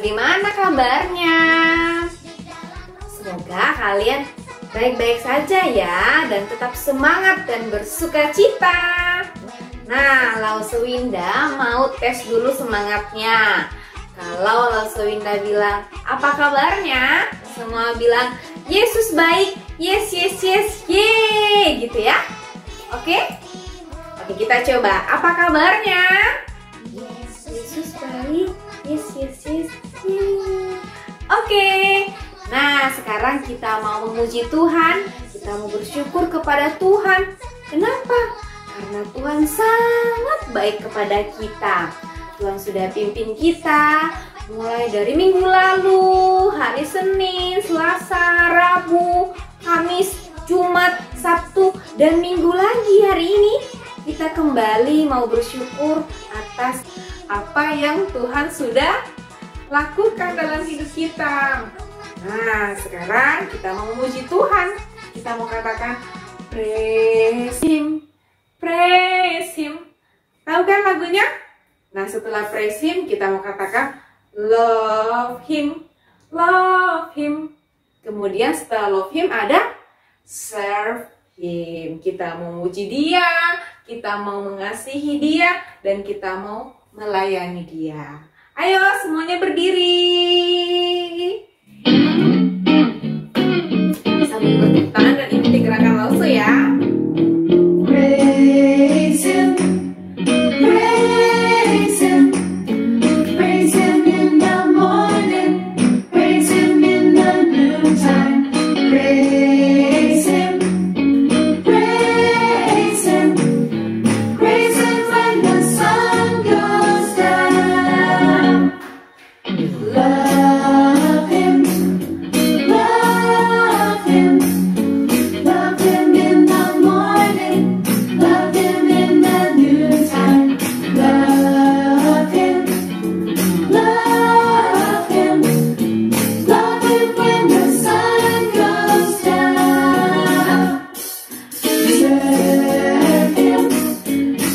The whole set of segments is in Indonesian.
Bagaimana kabarnya? Semoga kalian baik-baik saja ya, dan tetap semangat dan bersuka cita. Nah, Lausewinda mau tes dulu semangatnya. Kalau Lausewinda bilang, apa kabarnya? Semua bilang, Yesus baik, yes, yes, yes, yeay, gitu ya. Oke? Oke, kita coba. Apa kabarnya? Yesus baik, yes, yes, yes, yeay. Oke. Nah, sekarang kita mau memuji Tuhan. Kita mau bersyukur kepada Tuhan. Kenapa? Karena Tuhan sangat baik kepada kita. Tuhan sudah pimpin kita mulai dari minggu lalu, hari Senin, Selasa, Rabu, Kamis, Jumat, Sabtu, dan Minggu lagi hari ini. Kita kembali mau bersyukur atas apa yang Tuhan sudah lakukan dalam hidup kita. Nah, sekarang kita mau memuji Tuhan. Kita mau katakan, praise Him, praise Him. Tahu kan lagunya? Nah, setelah praise Him, kita mau katakan love Him, love Him. Kemudian setelah love Him ada serve Him. Kita mau memuji Dia, kita mau mengasihi Dia, dan kita mau melayani Dia. Ayo semuanya berdiri. Sambil bertepuk tangan dan ikuti gerakan Lausu ya. Praise Him, praise Him, praise Him in the morning, praise Him in the noontime, praise Him, praise Him, praise Him when the sun goes down. Love Him, love Him, love Him in the morning, love Him in the noontime, love Him, love Him, love Him when the sun goes down. Serve Him,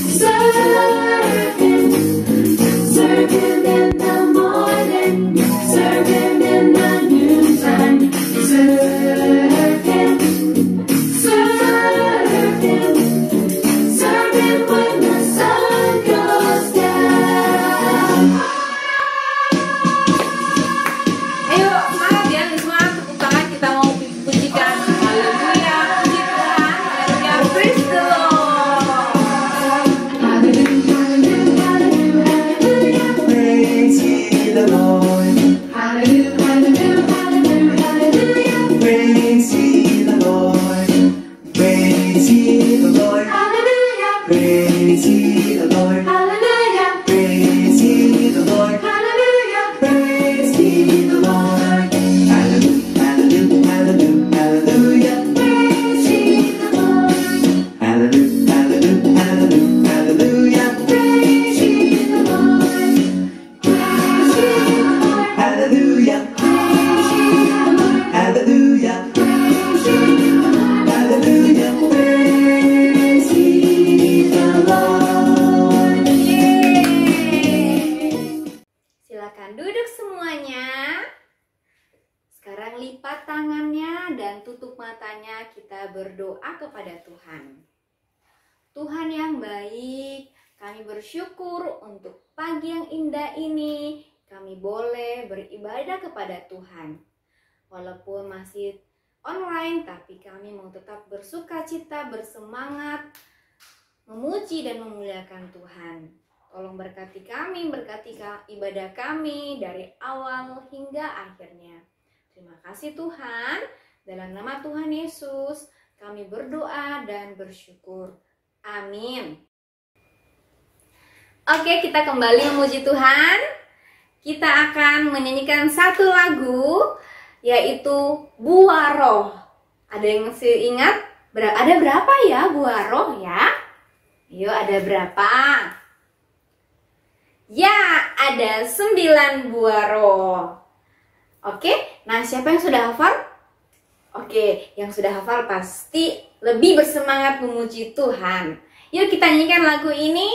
serve Him, serve Him in the morning, serve Him in the noontime, serve Him, serve Him, serve Him when the sun goes down. Ayo semangat ya, semua tepuk tangan. Kita mau pujikan. Haleluya, puji Tuhan. Haleluya, praise the Lord. Praise ye the Lord. Hallelujah, hallelujah, hallelujah, hallelujah. Praise ye the Lord. Praise ye the Lord. Hallelujah, Praise ye the Lord. hallelujah, Praise ye the Lord. hallelujah. Praise ye the Lord. Hallelujah, hallelujah, hallelujah, hallelujah. Praise ye the Lord. Hallelujah, hallelujah, hallelujah, hallelujah. Praise ye the Lord. Praise ye the Lord. Hallelujah, Praise ye the Lord. hallelujah, Praise ye the Lord. hallelujah. Praise ye the Lord. Yeay. Silakan duduk semuanya. Sekarang lipat tangannya dan tutup matanya. Kita berdoa kepada Tuhan. Tuhan yang baik, kami bersyukur untuk pagi yang indah ini. Kami boleh beribadah kepada Tuhan. Walaupun masih online, tapi kami mau tetap bersuka cita, bersemangat, memuji dan memuliakan Tuhan. Tolong berkati kami, berkati ibadah kami dari awal hingga akhirnya. Terima kasih Tuhan. Dalam nama Tuhan Yesus, kami berdoa dan bersyukur. Amin. Oke, kita kembali memuji Tuhan. Kita akan menyanyikan satu lagu, yaitu Buah Roh. Ada yang masih ingat? Ada berapa ya buah roh ya? Yuk, ada berapa? Ya, ada 9 buah roh. Oke, nah siapa yang sudah hafal? Oke, yang sudah hafal pasti lebih bersemangat memuji Tuhan. Yuk kita nyanyikan lagu ini.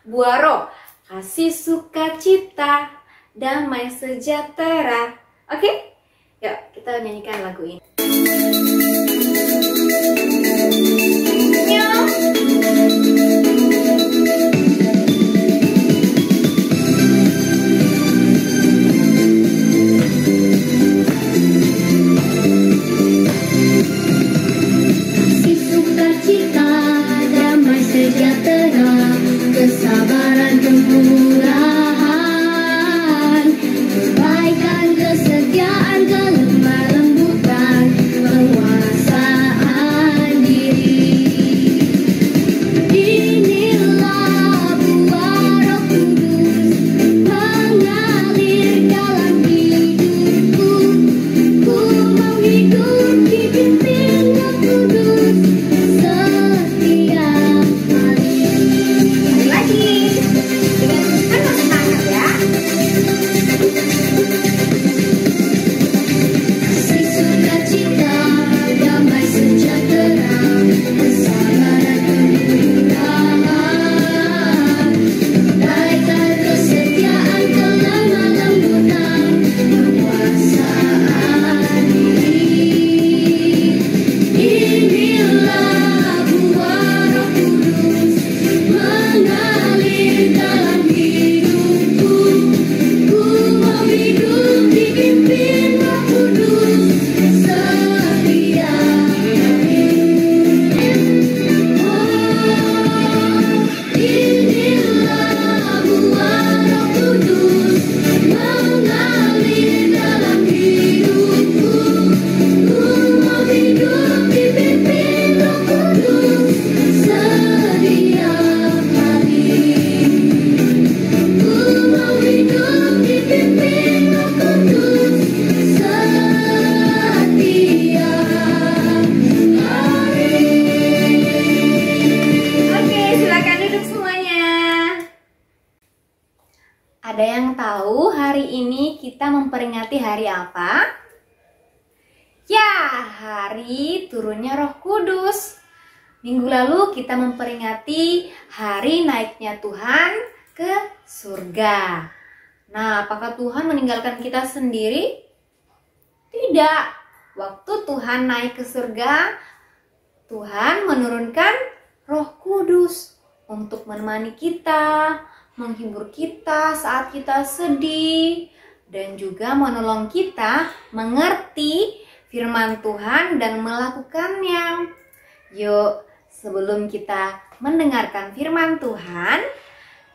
Buah Roh, kasih sukacita, damai sejahtera. Oke? Yuk, kita nyanyikan lagu ini. Kesabaran, kemurahan, kebaikan, kesetiaan, kelemah lembutan, penguasaan diri. Inilah buah Roh Kudus mengalir dalam hidupku. Ku mau hidup dipimpin Roh Kudus setiap hari. Lagi dengan penuh semangat ya. Kasih, sukacita, damai sejahtera, kesabaran, kemurahan, kebaikan, kesetiaan, kelemah lembutan, penguasaan diri. Inilah buah Roh Kudus mengalir dalam hidupku. Ku mau hidup dipimpin Roh Kudus setiap hari. Inilah buah Roh Kudus mengalir dalam hidupku. Ku mau hidup dipimpin Roh Kudus setiap hari. Ku mau hidup dipimpin Roh Kudus setiap hari. Oke, silakan duduk semuanya. Ada yang tahu hari ini kita memperingati hari apa? Ya, hari turunnya Roh Kudus. Minggu lalu kita memperingati hari naiknya Tuhan ke surga. Nah, apakah Tuhan meninggalkan kita sendiri? Tidak. Waktu Tuhan naik ke surga, Tuhan menurunkan Roh Kudus untuk menemani kita, menghibur kita saat kita sedih, dan juga menolong kita mengerti firman Tuhan dan melakukannya. Yuk, sebelum kita mendengarkan firman Tuhan,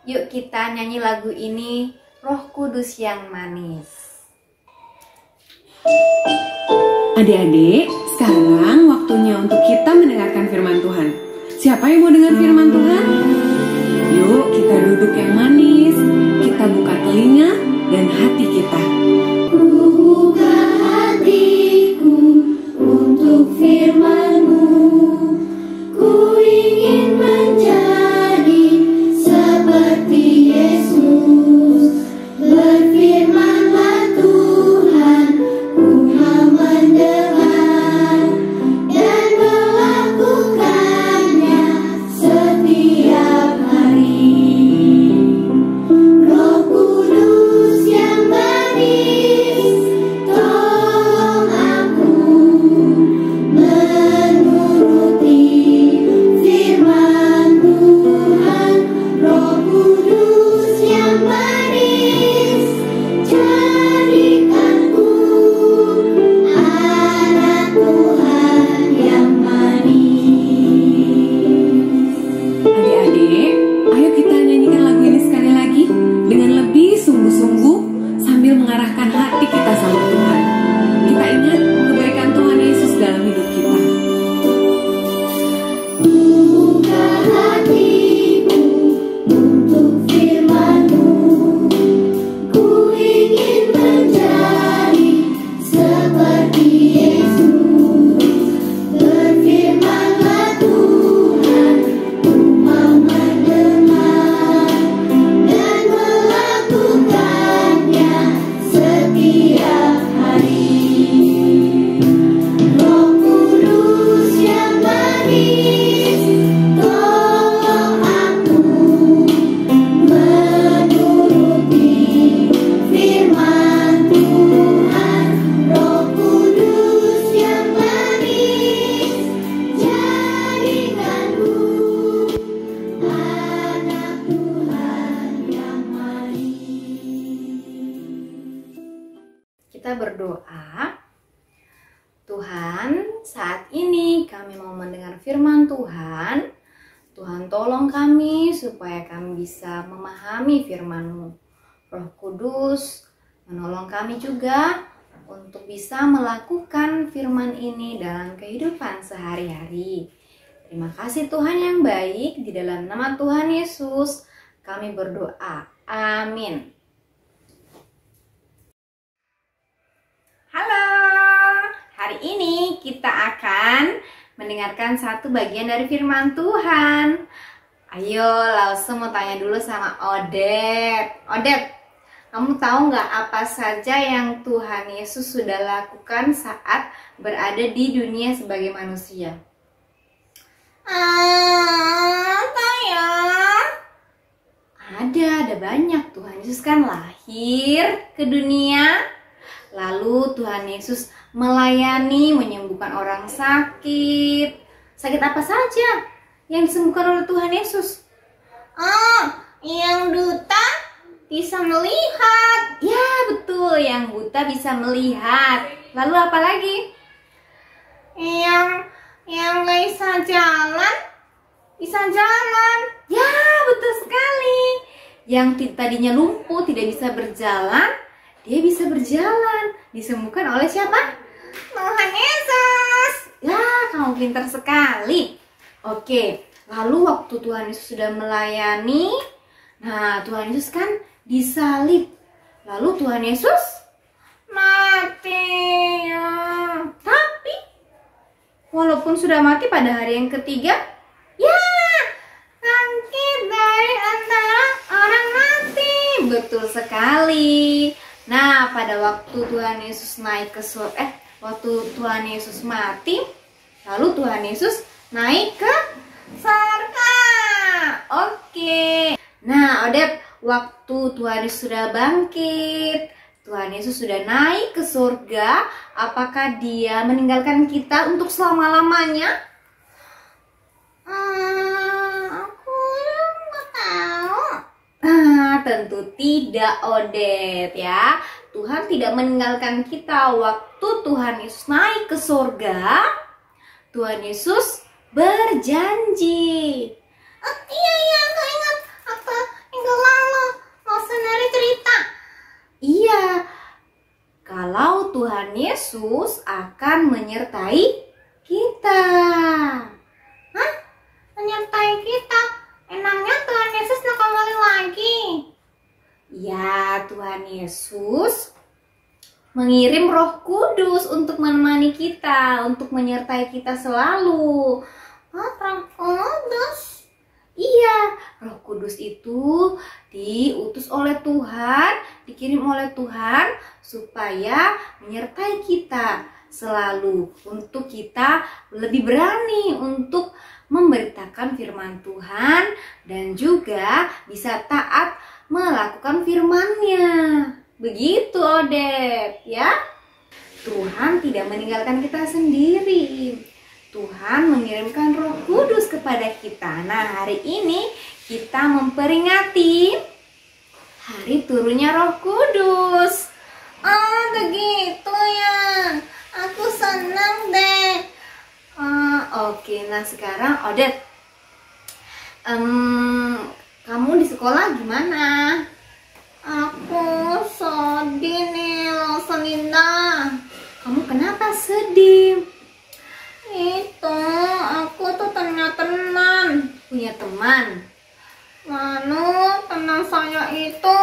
yuk kita nyanyi lagu ini, Roh Kudus yang manis. Adik-adik, sekarang waktunya untuk kita mendengarkan firman Tuhan. Siapa yang mau dengar firman Tuhan? Yuk kita duduk yang manis, kita buka telinga dan hati kita. Ku buka hatiku untuk firman-Mu. Ku ingin menjadi seperti Yesus. Berfirman-Lah Tuhan, ku mau mendengar dan melakukannya setiap hari. Roh Kudus yang manis kami mau mendengar firman Tuhan, Tuhan tolong kami supaya kami bisa memahami firman-Mu. Roh Kudus menolong kami juga untuk bisa melakukan firman ini dalam kehidupan sehari-hari. Terima kasih Tuhan yang baik, di dalam nama Tuhan Yesus kami berdoa. Amin. Halo, hari ini kita akan mendengarkan satu bagian dari firman Tuhan. Ayo, langsung mau tanya dulu sama Odet. Odet, kamu tahu nggak apa saja yang Tuhan Yesus sudah lakukan saat berada di dunia sebagai manusia? Apa ya? Ada banyak. Tuhan Yesus kan lahir ke dunia, lalu Tuhan Yesus melayani, menyembuhkan orang sakit. Sakit apa saja yang disembuhkan oleh Tuhan Yesus? Yang buta bisa melihat. Ya betul, yang buta bisa melihat. Lalu apa lagi? Yang nggak bisa jalan, bisa jalan. Ya betul sekali. Yang tadinya lumpuh, tidak bisa berjalan, dia bisa berjalan. Disembuhkan oleh siapa? Tuhan Yesus. Ya, kamu pintar sekali. Oke, lalu waktu Tuhan Yesus sudah melayani, nah Tuhan Yesus kan disalib. Lalu Tuhan Yesus mati. Tapi walaupun sudah mati pada hari yang ketiga, ya bangkit dari antara orang mati. Betul sekali. Nah, pada waktu Tuhan Yesus naik ke surga, waktu Tuhan Yesus mati, lalu Tuhan Yesus naik ke surga. Oke. Nah, Odet, waktu Tuhan Yesus sudah bangkit, Tuhan Yesus sudah naik ke surga, apakah Dia meninggalkan kita untuk selama-lamanya? Aku nggak tahu. Tentu tidak, Odet ya. Tuhan tidak meninggalkan kita. Waktu Tuhan Yesus naik ke surga, Tuhan Yesus berjanji. Iya, aku ingat. Apa minggu lalu mau sendiri cerita. Iya, kalau Tuhan Yesus akan menyertai kita. Hah? Menyertai kita? Emangnya Tuhan Yesus nak kembali lagi? Ya, Tuhan Yesus mengirim Roh Kudus untuk menemani kita, untuk menyertai kita selalu. Roh Kudus? Iya, Roh Kudus itu diutus oleh Tuhan, dikirim oleh Tuhan supaya menyertai kita selalu, untuk kita lebih berani untuk memberitakan firman Tuhan dan juga bisa taat melakukan firman-Nya. Begitu, Odet, ya. Tuhan tidak meninggalkan kita sendiri. Tuhan mengirimkan Roh Kudus kepada kita. Nah, hari ini kita memperingati hari turunnya Roh Kudus. Oh, begitu ya. Aku senang deh. Oke, nah sekarang Odet, kamu di sekolah gimana? Aku sedih nih, Rosalinda. Kamu kenapa sedih? Itu, aku tuh punya teman. Punya teman? Lalu teman saya itu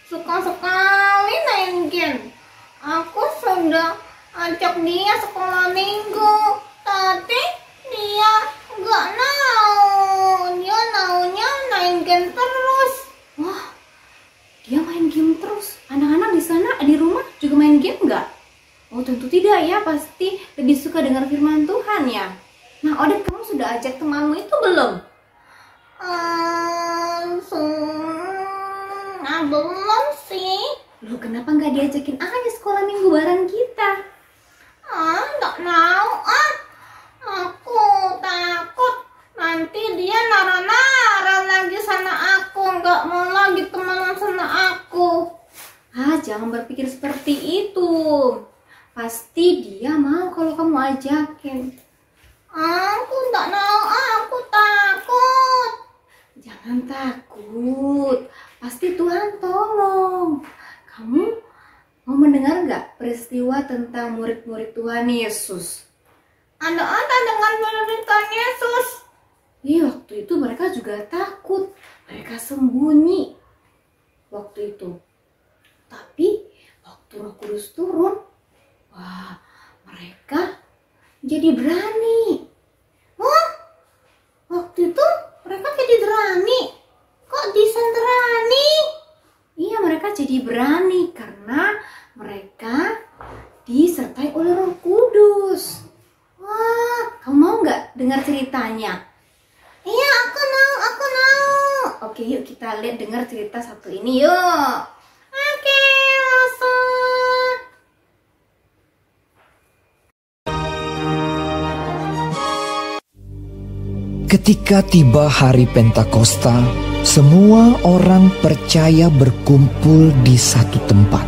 suka sekali main game. Aku sudah ajak dia sekolah minggu, tapi dia nggak mau. Dia maunya main game terus. Wah, dia main game terus. Anak-anak di sana di rumah juga main game nggak? Oh, tentu tidak ya, pasti lebih suka dengar firman Tuhan ya. Nah, Odet, kamu sudah ajak temanmu itu belum? Belum sih. Loh, kenapa nggak diajakin aja sekolah minggu bareng kita? Nggak mau. Aku takut nanti dia marah-marah lagi sama aku, nggak mau lagi temenan sama aku. Jangan berpikir seperti itu. Pasti dia mau kalau kamu ajakin. Lanjut, pasti Tuhan tolong. Kamu mau mendengar nggak peristiwa tentang murid-murid Tuhan Yesus? Ada dengan murid Tuhan Yesus. Iya, waktu itu mereka juga takut. Mereka sembunyi waktu itu. Tapi waktu Roh Kudus turun, wah, mereka jadi berani. Wah, waktu itu mereka jadi berani. Kok bisa berani? Iya, mereka jadi berani karena mereka disertai oleh Roh Kudus. Wah, kamu mau nggak dengar ceritanya? Iya, aku mau. Oke, yuk kita lihat dengar cerita satu ini yuk. Oke, langsung. Ketika tiba hari Pentakosta, semua orang percaya berkumpul di satu tempat.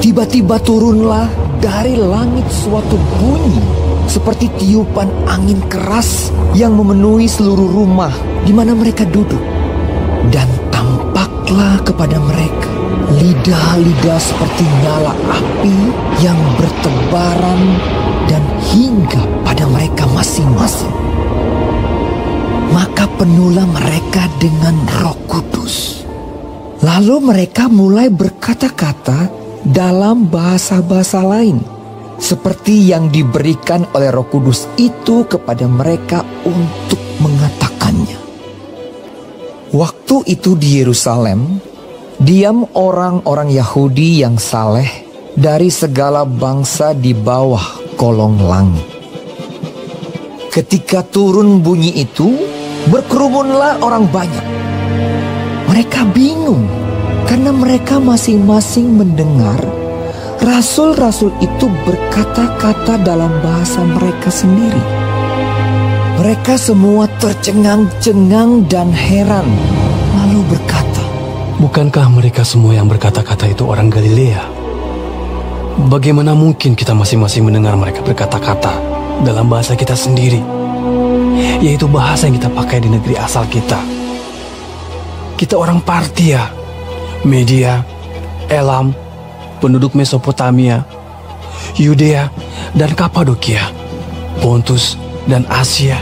Tiba-tiba turunlah dari langit suatu bunyi seperti tiupan angin keras yang memenuhi seluruh rumah di mana mereka duduk. Dan tampaklah kepada mereka lidah-lidah seperti nyala api yang bertebaran dan hingga pada mereka masing-masing. Maka penuhlah mereka dengan Roh Kudus. Lalu mereka mulai berkata-kata dalam bahasa-bahasa lain, seperti yang diberikan oleh Roh Kudus itu kepada mereka untuk mengatakannya. Waktu itu di Yerusalem, diam orang-orang Yahudi yang saleh dari segala bangsa di bawah kolong langit. Ketika turun bunyi itu, berkerumunlah orang banyak. Mereka bingung karena mereka masing-masing mendengar rasul-rasul itu berkata-kata dalam bahasa mereka sendiri. Mereka semua tercengang-cengang dan heran, lalu berkata, "Bukankah mereka semua yang berkata-kata itu orang Galilea? Bagaimana mungkin kita masing-masing mendengar mereka berkata-kata dalam bahasa kita sendiri, yaitu bahasa yang kita pakai di negeri asal kita? Kita orang Partia, Media, Elam, penduduk Mesopotamia, Yudea dan Kapadokia, Pontus dan Asia,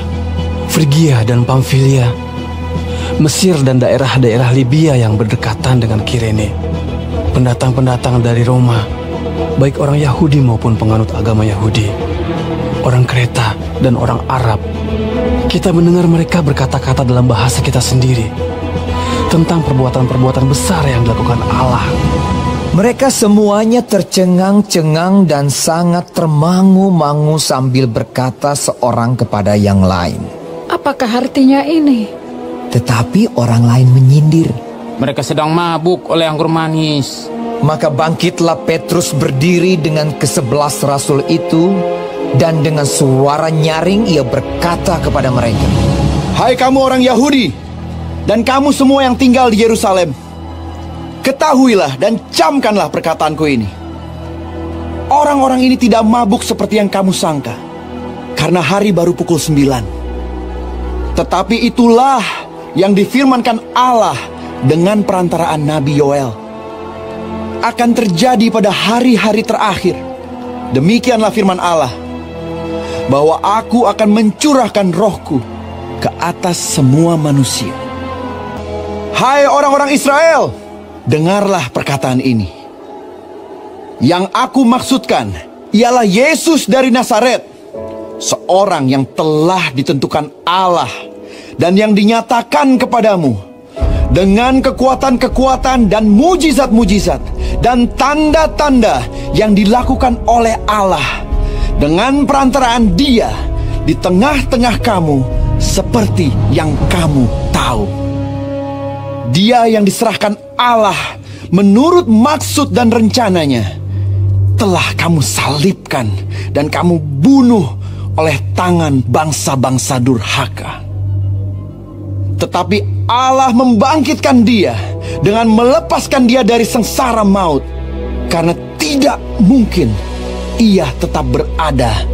Frigia dan Pamfilia, Mesir dan daerah-daerah Libya yang berdekatan dengan Kirene, pendatang-pendatang dari Roma, baik orang Yahudi maupun penganut agama Yahudi, orang Kreta dan orang Arab. Kita mendengar mereka berkata-kata dalam bahasa kita sendiri tentang perbuatan-perbuatan besar yang dilakukan Allah." Mereka semuanya tercengang-cengang dan sangat termangu-mangu sambil berkata seorang kepada yang lain, "Apakah artinya ini?" Tetapi orang lain menyindir, "Mereka sedang mabuk oleh anggur manis." Maka bangkitlah Petrus berdiri dengan ke-11 rasul itu, dan dengan suara nyaring ia berkata kepada mereka, "Hai kamu orang Yahudi, dan kamu semua yang tinggal di Yerusalem, ketahuilah dan camkanlah perkataanku ini. Orang-orang ini tidak mabuk seperti yang kamu sangka, karena hari baru pukul 9. Tetapi itulah yang difirmankan Allah dengan perantaraan Nabi Yoel. Akan terjadi pada hari-hari terakhir. Demikianlah firman Allah, bahwa aku akan mencurahkan rohku ke atas semua manusia. Hai orang-orang Israel, dengarlah perkataan ini. Yang aku maksudkan ialah Yesus dari Nazaret, seorang yang telah ditentukan Allah dan yang dinyatakan kepadamu dengan kekuatan-kekuatan dan mujizat-mujizat dan tanda-tanda yang dilakukan oleh Allah dengan perantaraan Dia di tengah-tengah kamu, seperti yang kamu tahu. Dia yang diserahkan Allah menurut maksud dan rencananya telah kamu salibkan dan kamu bunuh oleh tangan bangsa-bangsa durhaka. Tetapi Allah membangkitkan dia dengan melepaskan dia dari sengsara maut, karena tidak mungkin ia tetap berada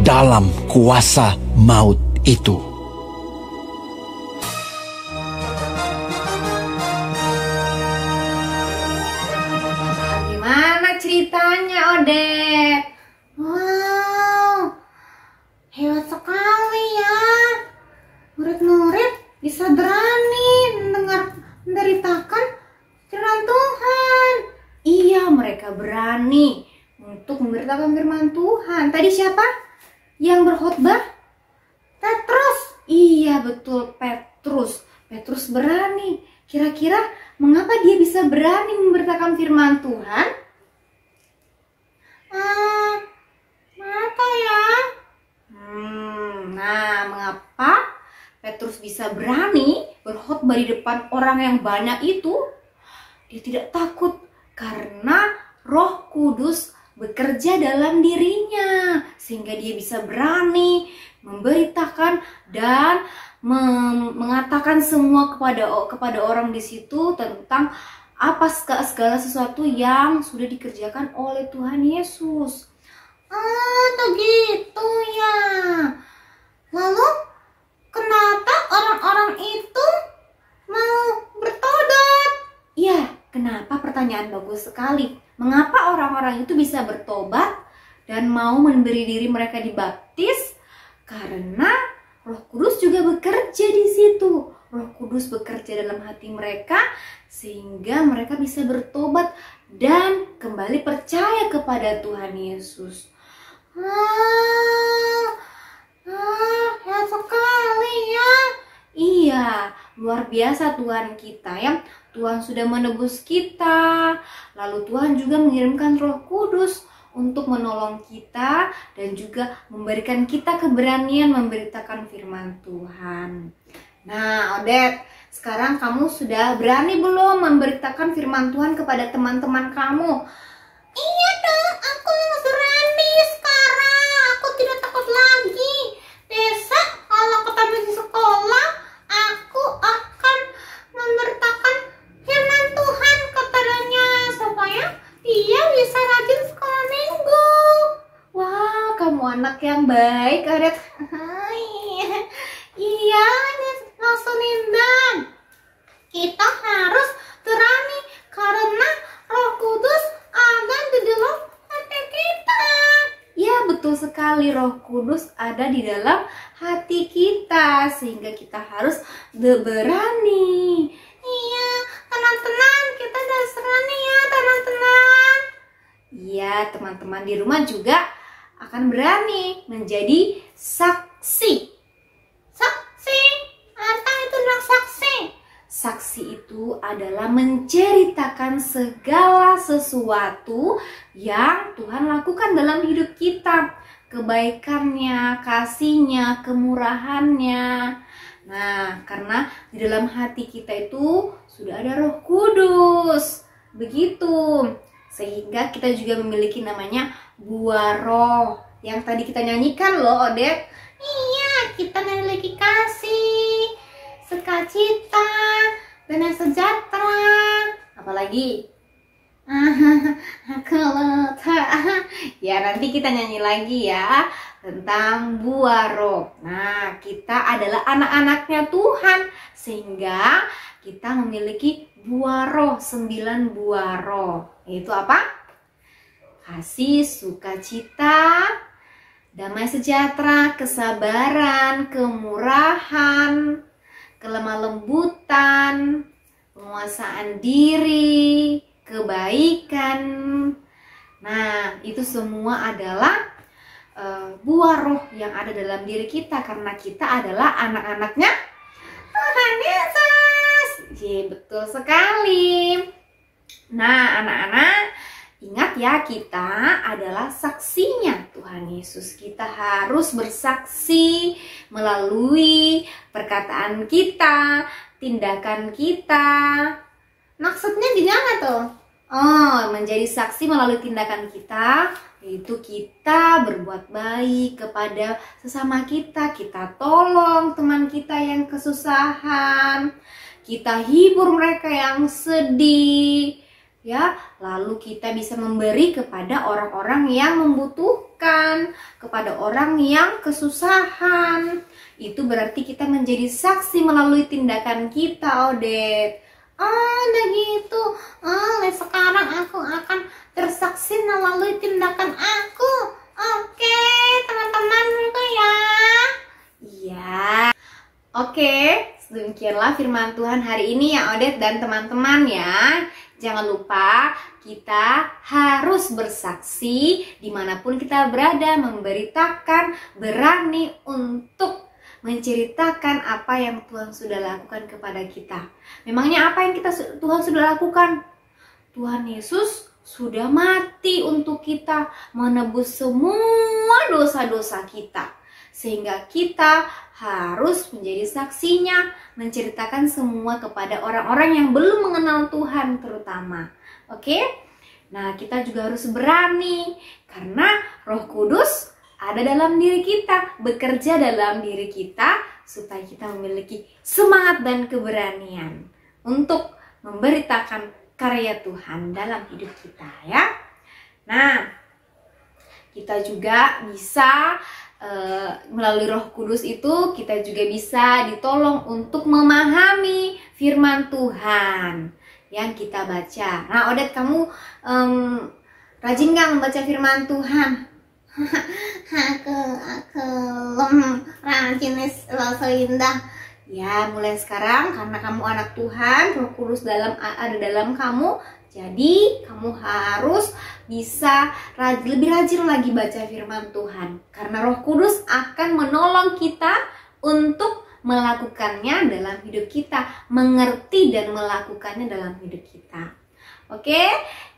dalam kuasa maut itu. Gimana ceritanya, Odet? Wow, hebat sekali ya. Murid-murid bisa berani menderitakan firman Tuhan. Iya, mereka berani untuk memberitakan firman Tuhan. Tadi siapa yang berkhotbah? Petrus. Iya, betul, Petrus. Petrus berani. Kira-kira mengapa dia bisa berani memberitakan firman Tuhan? Mengapa ya? Nah, mengapa Petrus bisa berani berkhotbah di depan orang yang banyak itu? Dia tidak takut karena Roh Kudus bekerja dalam dirinya, sehingga dia bisa berani memberitakan dan mengatakan semua kepada orang di situ tentang apa segala sesuatu yang sudah dikerjakan oleh Tuhan Yesus. Begitu ya. Lalu kenapa orang-orang itu mau bertobat? Ya, kenapa? Pertanyaan bagus sekali. Mengapa orang-orang itu bisa bertobat dan mau memberi diri mereka dibaptis? Karena Roh Kudus juga bekerja di situ. Roh Kudus bekerja dalam hati mereka sehingga mereka bisa bertobat dan kembali percaya kepada Tuhan Yesus. Hebat sekali ya. Iya, luar biasa Tuhan kita ya. Tuhan sudah menebus kita. Lalu Tuhan juga mengirimkan Roh Kudus untuk menolong kita dan juga memberikan kita keberanian memberitakan firman Tuhan. Nah, Odet, sekarang kamu sudah berani belum memberitakan firman Tuhan kepada teman-teman kamu? Iya dong, aku berani sekarang. Aku tidak takut lagi. Besok kalau ketemu di sekolah, aku akan memberitakan firman Tuhan kepadanya supaya dia bisa rajin sekolah minggu. Wah, kamu anak yang baik, Odet. Iya, langsung Indan. Kita harus berani karena Roh Kudus ada di dalam hati kita. Ya, betul sekali, Roh Kudus ada di dalam hati kita sehingga kita harus berani. Iya, teman-teman, kita harus berani ya, teman-teman. Iya, teman-teman di rumah juga akan berani menjadi saksi. Saksi, apa itu adalah saksi? Saksi itu adalah menceritakan segala sesuatu yang Tuhan lakukan dalam hidup kita. Kebaikannya, kasihnya, kemurahannya. Nah, karena di dalam hati kita itu sudah ada Roh Kudus. Begitu. Sehingga kita juga memiliki namanya buah roh. Yang tadi kita nyanyikan loh, Odet. Iya, kita memiliki kasih, sukacita, damai sejahtera. Apalagi? Aku lupa. Ya, nanti kita nyanyi lagi ya tentang buah roh. Nah, kita adalah anak-anaknya Tuhan sehingga kita memiliki buah roh, 9 buah roh. Yaitu apa? Kasih, sukacita, damai sejahtera, kesabaran, kemurahan, kelemah lembutan, penguasaan diri, kebaikan. Nah, itu semua adalah buah roh yang ada dalam diri kita karena kita adalah anak-anaknya Tuhan Yesus. Ya, betul sekali. Nah, anak-anak, ingat ya, kita adalah saksinya Tuhan Yesus. Kita harus bersaksi melalui perkataan kita, tindakan kita. Maksudnya gimana tuh? Oh, menjadi saksi melalui tindakan kita, yaitu kita berbuat baik kepada sesama kita. Kita tolong teman kita yang kesusahan. Kita hibur mereka yang sedih. ya. Lalu kita bisa memberi kepada orang-orang yang membutuhkan, kepada orang yang kesusahan. Itu berarti kita menjadi saksi melalui tindakan kita, Odet. Ada gitu. Sekarang aku akan bersaksi melalui tindakan aku. Oke, teman-teman itu ya. Iya. Oke, demikianlah firman Tuhan hari ini ya, Odet dan teman-teman ya. Jangan lupa kita harus bersaksi dimanapun kita berada, memberitakan, berani untuk menceritakan apa yang Tuhan sudah lakukan kepada kita. Memangnya apa yang Tuhan sudah lakukan? Tuhan Yesus sudah mati untuk kita, menebus semua dosa-dosa kita. Sehingga kita harus menjadi saksinya, menceritakan semua kepada orang-orang yang belum mengenal Tuhan terutama. Oke? Nah, kita juga harus berani karena Roh Kudus ada dalam diri kita, bekerja dalam diri kita supaya kita memiliki semangat dan keberanian untuk memberitakan karya Tuhan dalam hidup kita ya. Nah, kita juga bisa melalui Roh Kudus itu kita juga bisa ditolong untuk memahami firman Tuhan yang kita baca. Nah, Odet, kamu rajin nggak membaca firman Tuhan? aku rajin so indah. Ya, mulai sekarang karena kamu anak Tuhan, Roh Kudus ada dalam kamu, jadi kamu harus bisa lebih rajin lagi baca firman Tuhan. Karena Roh Kudus akan menolong kita untuk melakukannya dalam hidup kita, mengerti dan melakukannya dalam hidup kita. Oke,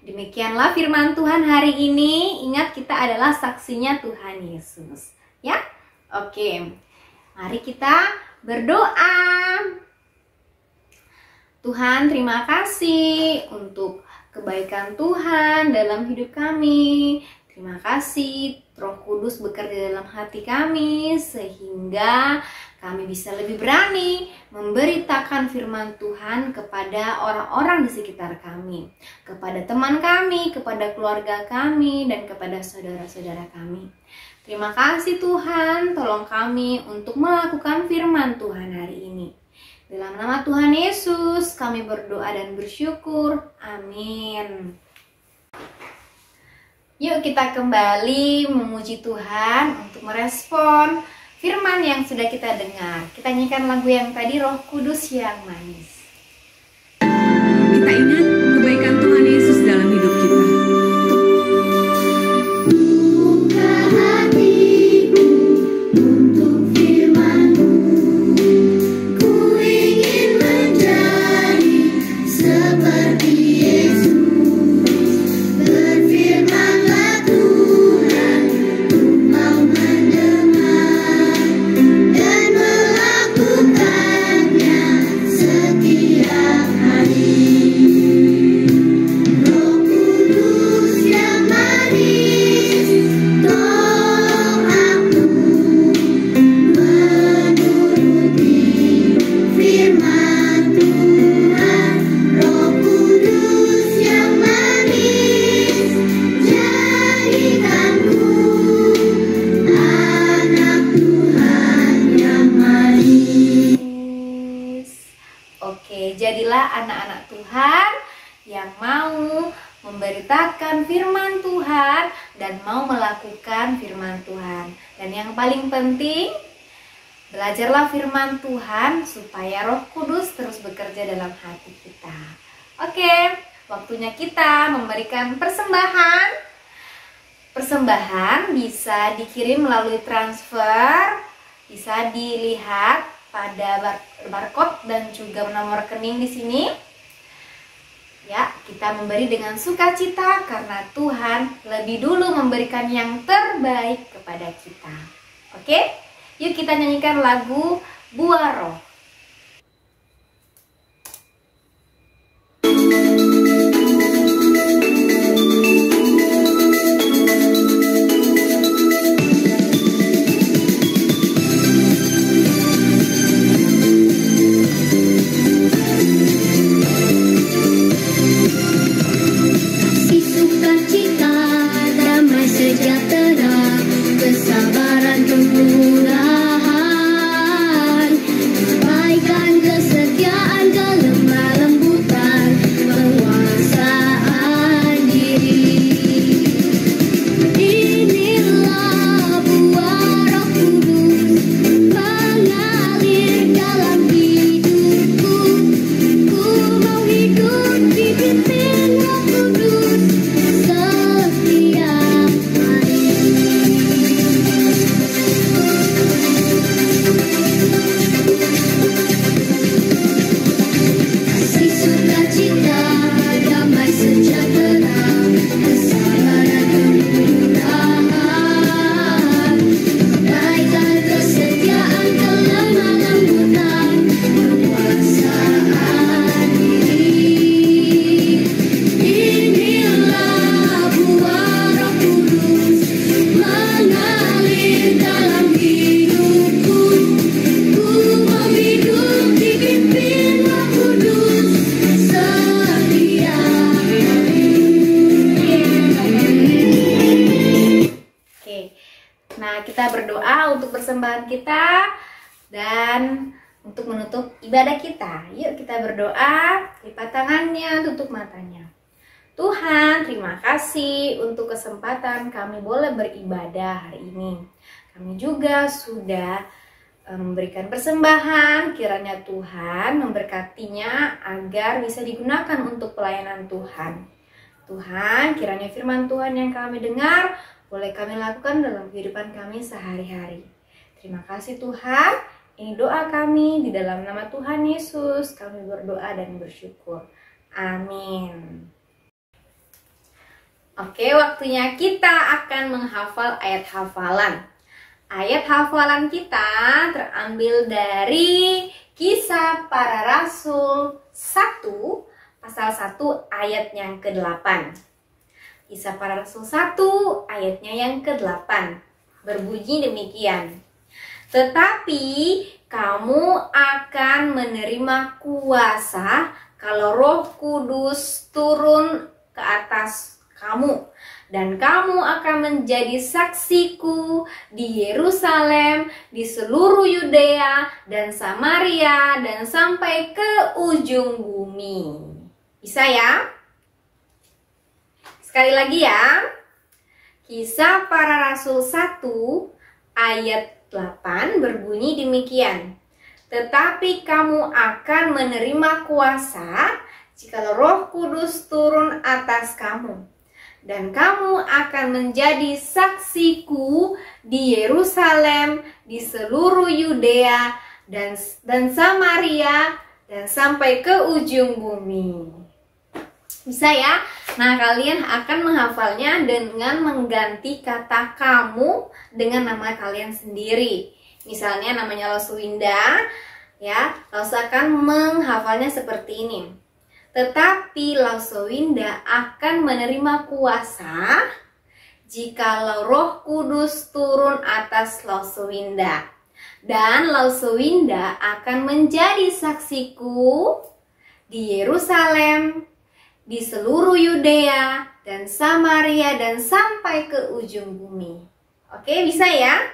demikianlah firman Tuhan hari ini. Ingat, kita adalah saksinya Tuhan Yesus. Ya, oke. Mari kita berdoa. Tuhan, terima kasih untuk kebaikan Tuhan dalam hidup kami. Terima kasih Roh Kudus bekerja dalam hati kami sehingga kami bisa lebih berani memberitakan firman Tuhan kepada orang-orang di sekitar kami, kepada teman kami, kepada keluarga kami, dan kepada saudara-saudara kami. Terima kasih Tuhan, tolong kami untuk melakukan firman Tuhan hari ini. Dalam nama Tuhan Yesus kami berdoa dan bersyukur. Amin. Yuk kita kembali memuji Tuhan untuk merespon firman yang sudah kita dengar. Kita nyanyikan lagu yang tadi, Roh Kudus yang manis. Kita ingat kebaikan Tuhan Yesus dalam hidup kita. Buka hatiku untuk firman-Mu. Ku ingin menjadi seperti Yesus. Berfirmanlah Tuhan, ku mau mendengar dan melakukannya setiap hari. Roh Kudus yang manis, tolong aku menuruti firman Tuhan. Roh Kudus yang manis, jadikanku anak Tuhan yang manis. Oke, jadilah anak-anak Tuhan yang mau memberitakan firman Tuhan dan mau melakukan firman Tuhan. Dan yang paling penting, belajarlah firman Tuhan supaya Roh Kudus terus bekerja dalam hati kita. Oke, waktunya kita memberikan persembahan. Persembahan bisa dikirim melalui transfer, bisa dilihat pada barcode dan juga nomor rekening di sini. Ya, kita memberi dengan sukacita karena Tuhan lebih dulu memberikan yang terbaik kepada kita. Oke? Yuk kita nyanyikan lagu Buah Roh. Nah, kita berdoa untuk persembahan kita dan untuk menutup ibadah kita. Yuk kita berdoa, lipat tangannya, tutup matanya. Tuhan, terima kasih untuk kesempatan kami boleh beribadah hari ini. Kami juga sudah memberikan persembahan, kiranya Tuhan memberkatinya agar bisa digunakan untuk pelayanan Tuhan. Tuhan, kiranya firman Tuhan yang kami dengar boleh kami lakukan dalam kehidupan kami sehari-hari. Terima kasih Tuhan, ini doa kami di dalam nama Tuhan Yesus. Kami berdoa dan bersyukur. Amin. Oke, waktunya kita akan menghafal ayat hafalan. Ayat hafalan kita terambil dari Kisah Para Rasul 1, pasal 1 ayat yang ke-8. Kisah Para Rasul 1 ayatnya yang ke-8. Berbunyi demikian. Tetapi kamu akan menerima kuasa kalau Roh Kudus turun ke atas kamu. Dan kamu akan menjadi saksiku di Yerusalem, di seluruh Yudea dan Samaria, dan sampai ke ujung bumi. Bisa ya? Sekali lagi ya. Kisah Para Rasul 1 ayat 8 berbunyi demikian. Tetapi kamu akan menerima kuasa jika Roh Kudus turun atas kamu. Dan kamu akan menjadi saksiku di Yerusalem, di seluruh Yudea dan Samaria, dan sampai ke ujung bumi. Bisa ya? Nah, kalian akan menghafalnya dengan mengganti kata kamu dengan nama kalian sendiri. Misalnya namanya Lauswinda, ya, Laus akan menghafalnya seperti ini. Tetapi Lauswinda akan menerima kuasa jikalau Roh Kudus turun atas Lauswinda. Dan Lauswinda akan menjadi saksiku di Yerusalem, di seluruh Yudea dan Samaria, dan sampai ke ujung bumi. Oke, bisa ya?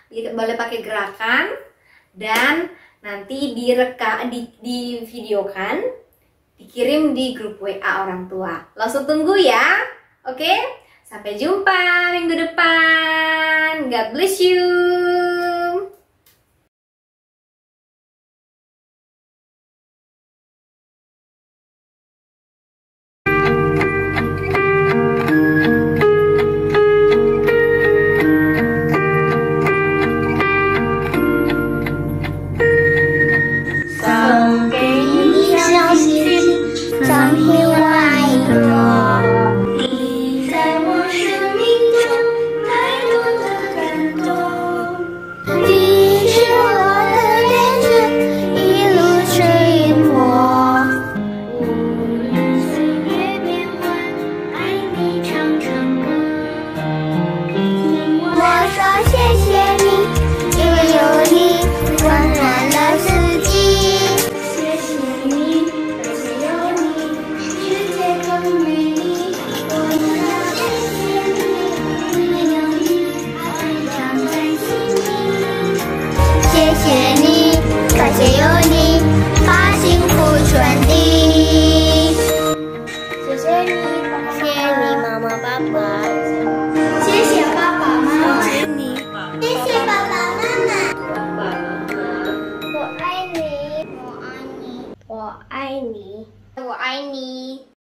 Boleh pakai gerakan dan nanti di videokan, dikirim di grup WA orang tua. Langsung tunggu ya. Oke? Sampai jumpa minggu depan. God bless you.